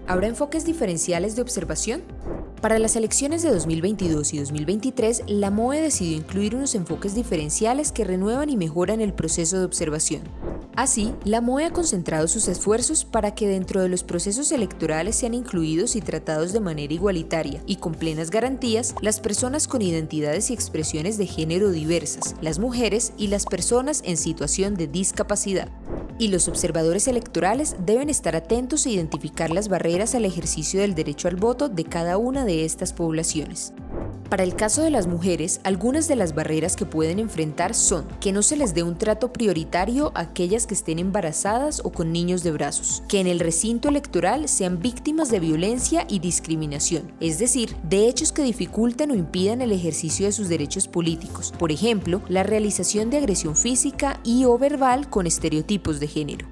¿Habrá enfoques diferenciales de observación? Para las elecciones de 2022 y 2023, la MOE decidió incluir unos enfoques diferenciales que renuevan y mejoran el proceso de observación. Así, la MOE ha concentrado sus esfuerzos para que dentro de los procesos electorales sean incluidos y tratados de manera igualitaria y con plenas garantías las personas con identidades y expresiones de género diversas, las mujeres y las personas en situación de discapacidad. Y los observadores electorales deben estar atentos e identificar las barreras al ejercicio del derecho al voto de cada una de estas poblaciones. Para el caso de las mujeres, algunas de las barreras que pueden enfrentar son que no se les dé un trato prioritario a aquellas que estén embarazadas o con niños de brazos, que en el recinto electoral sean víctimas de violencia y discriminación, es decir, de hechos que dificulten o impidan el ejercicio de sus derechos políticos, por ejemplo, la realización de agresión física y/o verbal con estereotipos de género.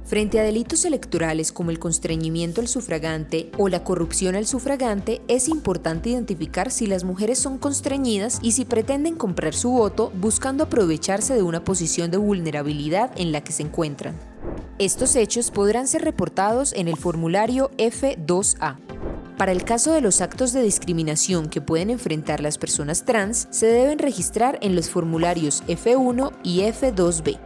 Frente a delitos electorales como el constreñimiento al sufragante o la corrupción al sufragante, es importante identificar si las mujeres son constreñidas y si pretenden comprar su voto buscando aprovecharse de una posición de vulnerabilidad en la que se encuentran. Estos hechos podrán ser reportados en el formulario F2A. Para el caso de los actos de discriminación que pueden enfrentar las personas trans, se deben registrar en los formularios F1 y F2B.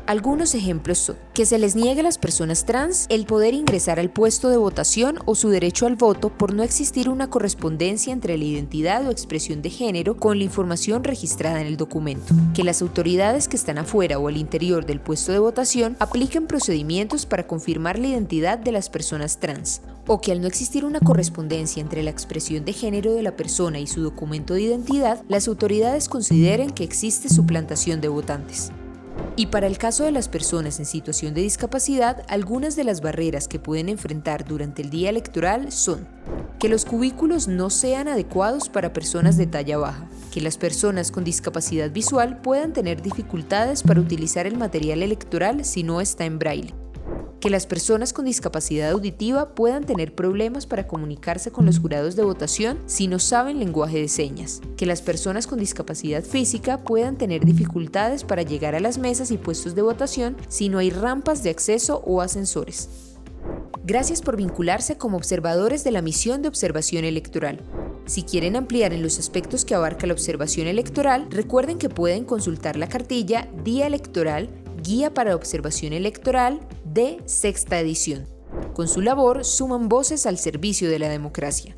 Algunos ejemplos son que se les niegue a las personas trans el poder ingresar al puesto de votación o su derecho al voto por no existir una correspondencia entre la identidad o expresión de género con la información registrada en el documento, que las autoridades que están afuera o al interior del puesto de votación apliquen procedimientos para confirmar la identidad de las personas trans, o que al no existir una correspondencia entre la expresión de género de la persona y su documento de identidad, las autoridades consideren que existe suplantación de votantes. Y para el caso de las personas en situación de discapacidad, algunas de las barreras que pueden enfrentar durante el día electoral son que los cubículos no sean adecuados para personas de talla baja, que las personas con discapacidad visual puedan tener dificultades para utilizar el material electoral si no está en braille, que las personas con discapacidad auditiva puedan tener problemas para comunicarse con los jurados de votación si no saben lenguaje de señas, que las personas con discapacidad física puedan tener dificultades para llegar a las mesas y puestos de votación si no hay rampas de acceso o ascensores. Gracias por vincularse como observadores de la misión de observación electoral. Si quieren ampliar en los aspectos que abarca la observación electoral, recuerden que pueden consultar la cartilla Día Electoral, Guía para Observación Electoral de sexta edición. Con su labor suman voces al servicio de la democracia.